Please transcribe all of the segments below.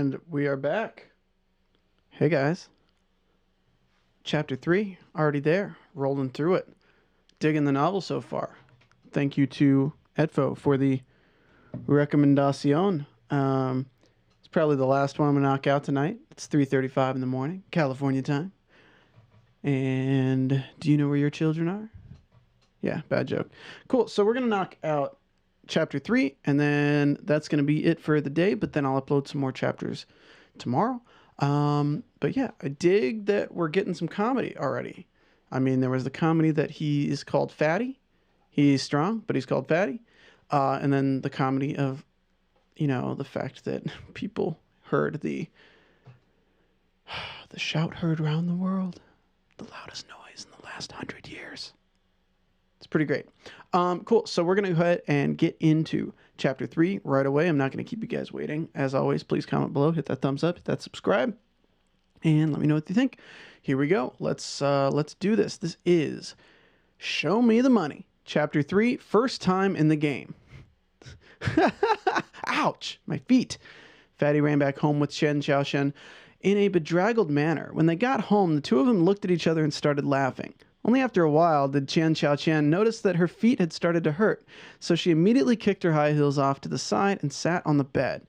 And we are back. Hey guys. Chapter 3, already there, rolling through it. Digging the novel so far. Thank you to Edfo for the recommendation. It's probably the last one I'm going to knock out tonight. It's 3:35 in the morning, California time. And do you know where your children are? Yeah, bad joke. Cool, so we're going to knock out Chapter 3, and then that's going to be it for the day, but then I'll upload some more chapters tomorrow. But yeah, I dig that we're getting some comedy already. I mean, there was the comedy that he is called Fatty. He's strong, but he's called Fatty. And then the comedy of, the fact that people heard the shout heard around the world. The loudest noise in the last 100 years. It's pretty great. Cool. So we're going to go ahead and get into Chapter 3 right away. I'm not going to keep you guys waiting. As always, please comment below, hit that thumbs up, hit that subscribe, and let me know what you think. Here we go. Let's do this. This is Show Me the Money. Chapter 3, first time in the game. Ouch! My feet. Fatty ran back home with Xianxia in a bedraggled manner. When they got home, the two of them looked at each other and started laughing. Only after a while did Xianxia notice that her feet had started to hurt, so she immediately kicked her high heels off to the side and sat on the bed.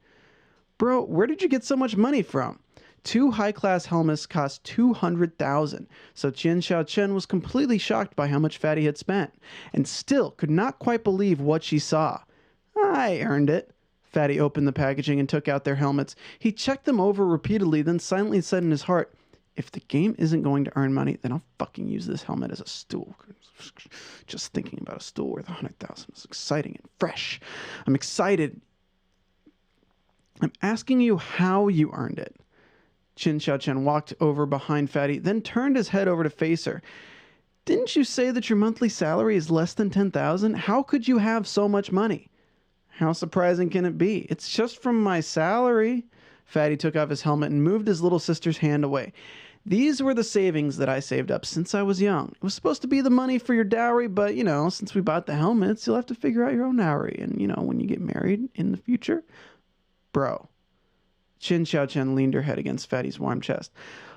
Bro, where did you get so much money from? 2 high-class helmets cost 200,000, so Xianxia was completely shocked by how much Fatty had spent, and still could not quite believe what she saw. I earned it. Fatty opened the packaging and took out their helmets. He checked them over repeatedly, then silently said in his heart, if the game isn't going to earn money, then I'll fucking use this helmet as a stool. Just thinking about a stool worth 100,000 is exciting and fresh. I'm excited. I'm asking you how you earned it. Xianxia walked over behind Fatty, then turned his head over to face her. Didn't you say that your monthly salary is less than 10,000? How could you have so much money? How surprising can it be? It's just from my salary. Fatty took off his helmet and moved his little sister's hand away. These were the savings that I saved up since I was young. It was supposed to be the money for your dowry, but, since we bought the helmets, you'll have to figure out your own dowry. And, when you get married in the future. Bro. Xianxia leaned her head against Fatty's warm chest.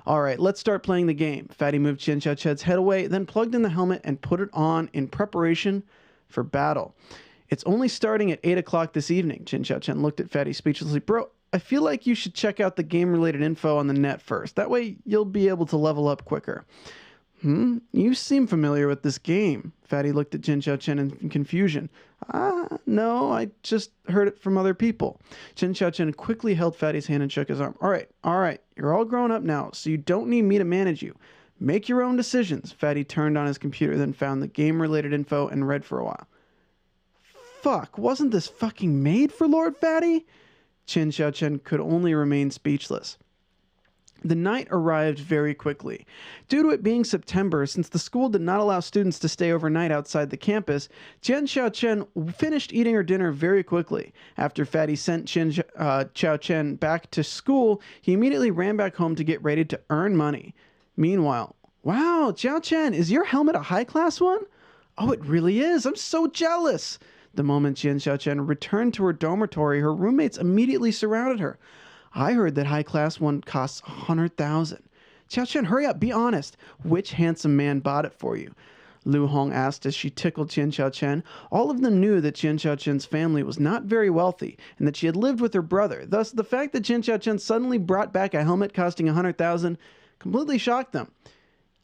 All right, let's start playing the game. Fatty moved Xianxia's head away, then plugged in the helmet and put it on in preparation for battle. It's only starting at 8 o'clock this evening. Xianxia looked at Fatty speechlessly. Bro, I feel like you should check out the game-related info on the net first. That way you'll be able to level up quicker. You seem familiar with this game. Fatty looked at Xianxia in confusion. No, I just heard it from other people. Xianxia quickly held Fatty's hand and shook his arm. All right. You're all grown up now, so you don't need me to manage you. Make your own decisions. Fatty turned on his computer, then found the game-related info and read for a while. Fuck, wasn't this fucking made for Lord Fatty? Xianxia could only remain speechless. The night arrived very quickly. Due to it being September, since the school did not allow students to stay overnight outside the campus, finished eating her dinner very quickly. After Fatty sent Xiao back to school, he immediately ran back home to get ready to earn money. Meanwhile, wow, Xiao, is your helmet a high-class one? Oh, it really is. I'm so jealous. The moment Xianxia returned to her dormitory, her roommates immediately surrounded her. I heard that high-class one costs 100,000. Xiao, hurry up, be honest. Which handsome man bought it for you? Lu Hong asked as she tickled Xiao. All of them knew that Xiao's family was not very wealthy and that she had lived with her brother. Thus, the fact that Xiao suddenly brought back a helmet costing 100,000 completely shocked them.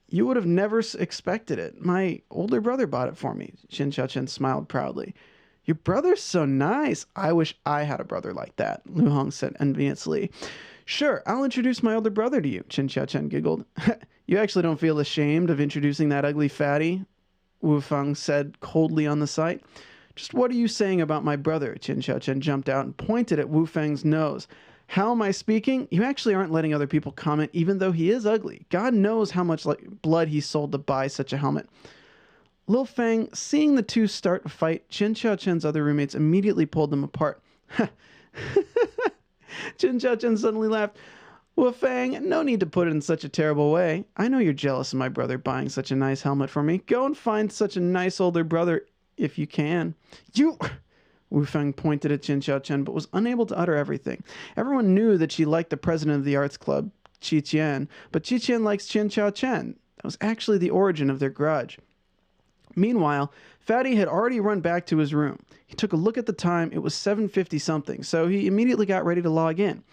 You would have never expected it. My older brother bought it for me. Xiao smiled proudly. Your brother's so nice. I wish I had a brother like that, Lu Hong said enviously. Sure, I'll introduce my older brother to you, Xiao giggled. You actually don't feel ashamed of introducing that ugly fatty? Wu Feng said coldly on the site. Just what are you saying about my brother? Xiao jumped out and pointed at Wu Feng's nose. How am I speaking? You actually aren't letting other people comment even though he is ugly. God knows how much blood he sold to buy such a helmet. Lil Feng, seeing the two start a fight, Xiao's other roommates immediately pulled them apart. Xiao suddenly laughed. Well, Fang, no need to put it in such a terrible way. I know you're jealous of my brother buying such a nice helmet for me. Go and find such a nice older brother if you can. You... Wu Feng pointed at Xianxia but was unable to utter everything. Everyone knew that she liked the president of the arts club, Qi Qian, but Qi Qian likes Xianxia. That was actually the origin of their grudge. Meanwhile, Fatty had already run back to his room. He took a look at the time. It was 7:50 something, so he immediately got ready to log in.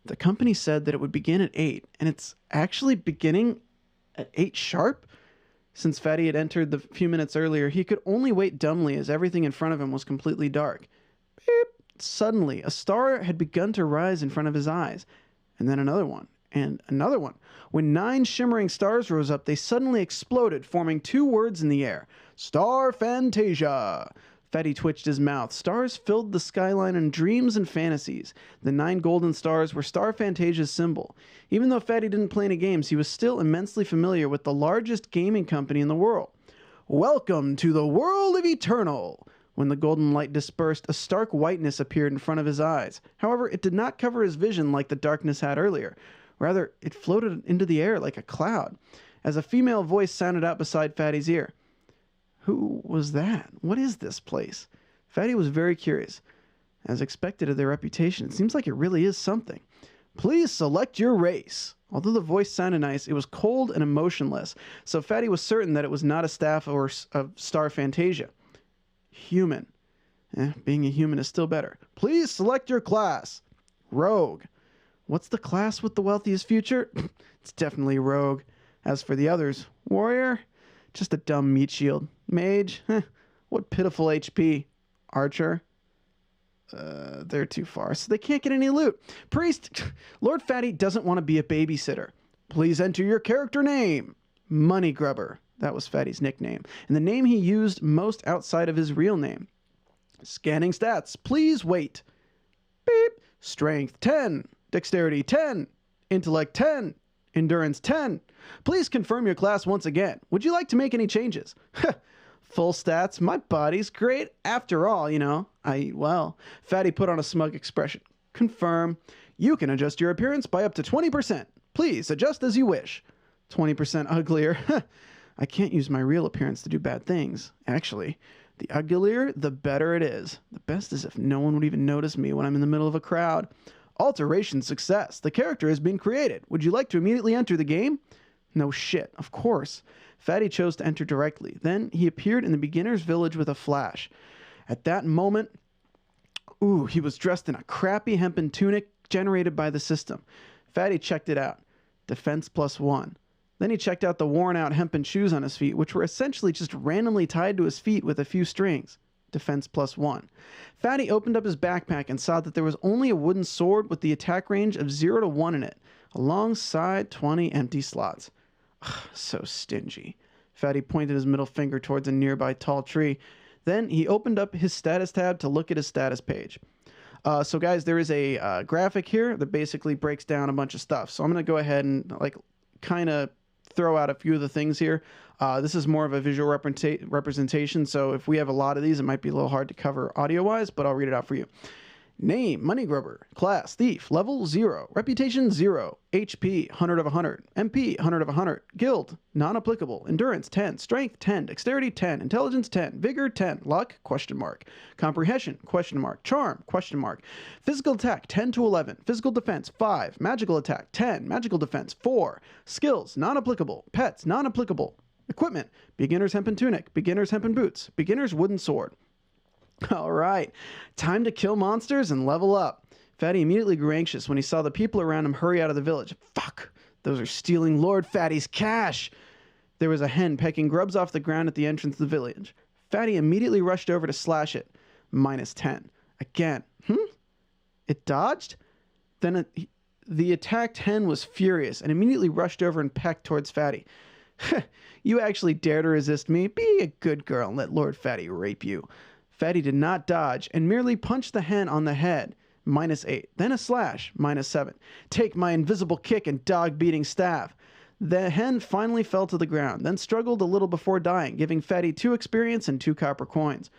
The company said that it would begin at 8, and it's actually beginning at 8 sharp? Since Fatty had entered the few minutes earlier, he could only wait dumbly as everything in front of him was completely dark. Beep! Suddenly, a star had begun to rise in front of his eyes, and then another one, and another one. When 9 shimmering stars rose up, they suddenly exploded, forming 2 words in the air. Star Fantasia! Fatty twitched his mouth. Stars filled the skyline in dreams and fantasies. The 9 golden stars were Star Fantasia's symbol. Even though Fatty didn't play any games, he was still immensely familiar with the largest gaming company in the world. Welcome to the world of Eternal! When the golden light dispersed, a stark whiteness appeared in front of his eyes. However, it did not cover his vision like the darkness had earlier. Rather, it floated into the air like a cloud, as a female voice sounded out beside Fatty's ear. Who was that? What is this place? Fatty was very curious. As expected of their reputation, it seems like it really is something. Please select your race. Although the voice sounded nice, it was cold and emotionless, so Fatty was certain that it was not a staff or of Star Fantasia. Human. Being a human is still better. Please select your class. Rogue. What's the class with the wealthiest future? It's definitely Rogue. As for the others, Warrior? Just a dumb meat shield. Mage? What pitiful HP. Archer? They're too far, so they can't get any loot. Priest? Lord Fatty doesn't want to be a babysitter. Please enter your character name. Money Grubber. That was Fatty's nickname, and the name he used most outside of his real name. Scanning stats. Please wait. Beep. Strength 10. Dexterity 10. Intellect 10. Endurance 10. Please confirm your class once again. Would you like to make any changes? Full stats. My body's great after all, you know. Fatty put on a smug expression. Confirm. You can adjust your appearance by up to 20%. Please adjust as you wish. 20% uglier. I can't use my real appearance to do bad things. Actually, the uglier, the better it is. The best is if no one would even notice me when I'm in the middle of a crowd. Alteration success. The character has been created. Would you like to immediately enter the game? No shit, of course. Fatty chose to enter directly. Then he appeared in the beginner's village with a flash. At that moment, he was dressed in a crappy hempen tunic generated by the system. Fatty checked it out. Defense +1. Then he checked out the worn-out hempen shoes on his feet, which were essentially just randomly tied to his feet with a few strings. Defense +1. Fatty opened up his backpack and saw that there was only a wooden sword with the attack range of 0 to 1 in it, alongside 20 empty slots. So stingy. Fatty pointed his middle finger towards a nearby tall tree. Then he opened up his status tab to look at his status page. So guys, there is a graphic here that basically breaks down a bunch of stuff. So I'm going to go ahead and kind of throw out a few of the things here. This is more of a visual representation, so if we have a lot of these, it might be a little hard to cover audio-wise, but I'll read it out for you. Name, Money Grubber. Class, Thief. Level, 0. Reputation, 0. HP, 100 of 100. MP, 100 of 100. Guild, non-applicable. Endurance, 10. Strength, 10. Dexterity, 10. Intelligence, 10. Vigor, 10. Luck, ? Comprehension, ? Charm, ? Physical attack, 10 to 11. Physical defense, 5. Magical attack, 10. Magical defense, 4. Skills, non-applicable. Pets, non-applicable. Equipment, beginner's hempen tunic. Beginner's hempen boots. Beginner's wooden sword. All right, time to kill monsters and level up. Fatty immediately grew anxious when he saw the people around him hurry out of the village. Fuck, those are stealing Lord Fatty's cash. There was a hen pecking grubs off the ground at the entrance of the village. Fatty immediately rushed over to slash it. -10. Again. It dodged? Then the attacked hen was furious and immediately rushed over and pecked towards Fatty. You actually dare to resist me? Be a good girl and let Lord Fatty rape you. Fatty did not dodge and merely punched the hen on the head. -8. Then a slash. -7. Take my invisible kick and dog-beating staff. The hen finally fell to the ground, then struggled a little before dying, giving Fatty 2 experience and 2 copper coins.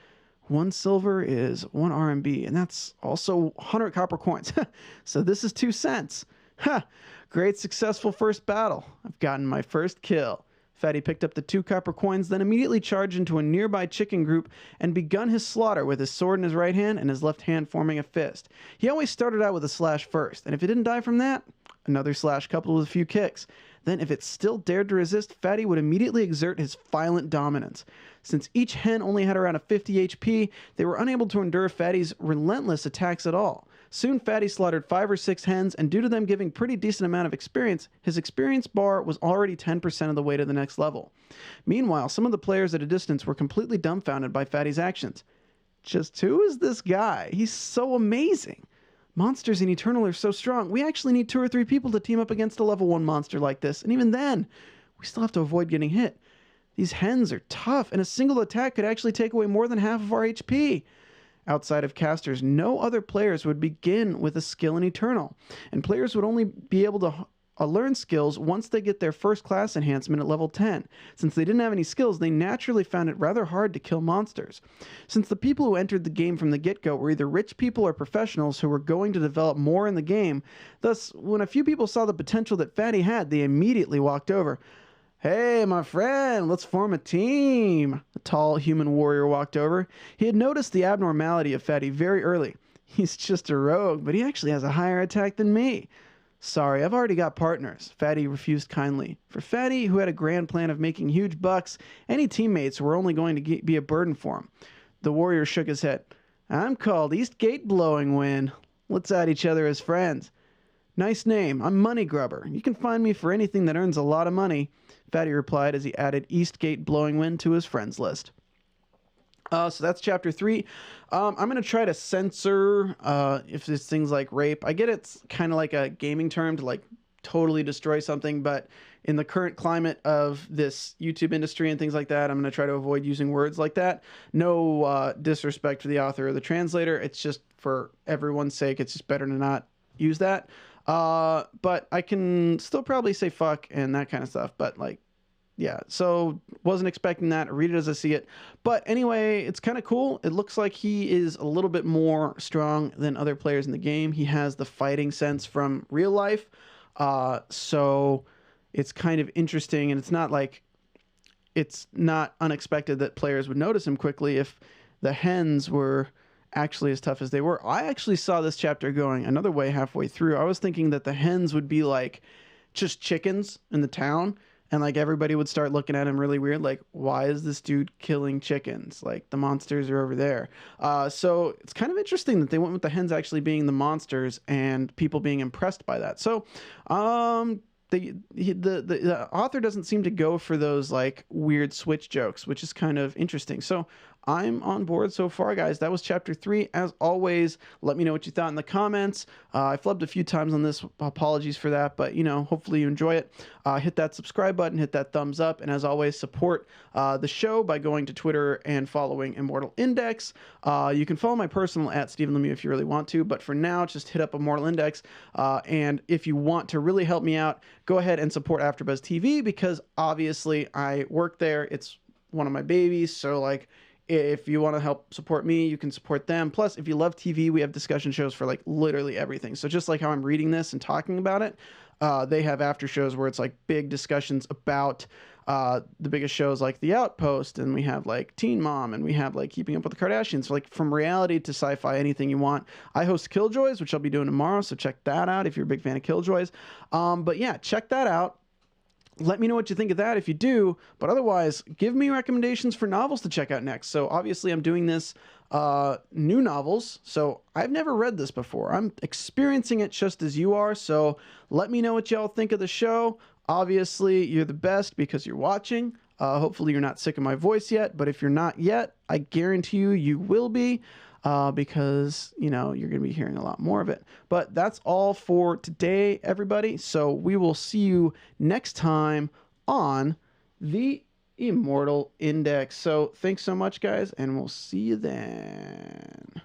1 silver is 1 RMB, and that's also 100 copper coins. So this is 2 cents. Great successful first battle. I've gotten my first kill. Fatty picked up the 2 copper coins, then immediately charged into a nearby chicken group and begun his slaughter with his sword in his right hand and his left hand forming a fist. He always started out with a slash first, and if it didn't die from that, another slash coupled with a few kicks. Then, if it still dared to resist, Fatty would immediately exert his violent dominance. Since each hen only had around a 50 HP, they were unable to endure Fatty's relentless attacks at all. Soon, Fatty slaughtered 5 or 6 hens, and due to them giving pretty decent amount of experience, his experience bar was already 10% of the way to the next level. Meanwhile, some of the players at a distance were completely dumbfounded by Fatty's actions. Just who is this guy? He's so amazing. Monsters in Eternal are so strong. We actually need 2 or 3 people to team up against a level 1 monster like this, and even then, we still have to avoid getting hit. These hens are tough, and a single attack could actually take away more than half of our HP. Outside of casters, no other players would begin with a skill in Eternal, and players would only be able to learn skills once they get their first class enhancement at level 10. Since they didn't have any skills, they naturally found it rather hard to kill monsters. Since the people who entered the game from the get-go were either rich people or professionals who were going to develop more in the game, thus, when a few people saw the potential that Fatty had, they immediately walked over. "Hey, my friend, let's form a team." A tall human warrior walked over. He had noticed the abnormality of Fatty very early. "He's just a rogue, but he actually has a higher attack than me." "Sorry, I've already got partners," Fatty refused kindly. For Fatty, who had a grand plan of making huge bucks, any teammates were only going to be a burden for him. The warrior shook his head. "I'm called Eastgate Blowing Wind. Let's add each other as friends." "Nice name. I'm Money Grubber. You can find me for anything that earns a lot of money," Fatty replied as he added Eastgate Blowing Wind to his friends list. So that's chapter 3. I'm going to try to censor if there's things like rape. I get it's kind of like a gaming term to like totally destroy something, but in the current climate of this YouTube industry and things like that, I'm going to try to avoid using words like that. No disrespect to the author or the translator. It's just for everyone's sake. It's just better to not use that. But I can still probably say fuck and that kind of stuff, but like, yeah, so wasn't expecting that. Read it as I see it. But anyway, it's kind of cool. It looks like he is a little bit more strong than other players in the game. He has the fighting sense from real life. So it's kind of interesting, and it's not unexpected that players would notice him quickly if the hens were actually as tough as they were. I actually saw this chapter going another way halfway through. I was thinking that the hens would be like just chickens in the town, and like everybody would start looking at him really weird, like, why is this dude killing chickens? Like, the monsters are over there. So it's kind of interesting that they went with the hens actually being the monsters and people being impressed by that. So the author doesn't seem to go for those like weird switch jokes, which is kind of interesting. So I'm on board so far, guys. That was chapter 3. As always, let me know what you thought in the comments. I flubbed a few times on this. Apologies for that, but you know, hopefully you enjoy it. Hit that subscribe button, hit that thumbs up, and as always, support the show by going to Twitter and following Immortal Index. You can follow my personal at Stephen Lemieux if you really want to, but for now, just hit up Immortal Index. And if you want to really help me out, go ahead and support AfterBuzz TV, because obviously I work there. It's one of my babies, so like, if you want to help support me, you can support them. Plus, if you love TV, we have discussion shows for like literally everything. So just like how I'm reading this and talking about it, they have after shows where it's like big discussions about the biggest shows like The Outpost, and we have like Teen Mom, and we have like Keeping Up with the Kardashians. So like from reality to sci-fi, anything you want. I host Killjoys, which I'll be doing tomorrow, so check that out if you're a big fan of Killjoys. But yeah, check that out. Let me know what you think of that if you do, but otherwise, give me recommendations for novels to check out next. So obviously I'm doing this new novels, so I've never read this before. I'm experiencing it just as you are, so let me know what y'all think of the show. Obviously, you're the best because you're watching. Hopefully you're not sick of my voice yet, but if you're not yet, I guarantee you will be. Because, you know, you're going to be hearing a lot more of it. But that's all for today, everybody. So we will see you next time on the Immortal Index. So thanks so much, guys, and we'll see you then.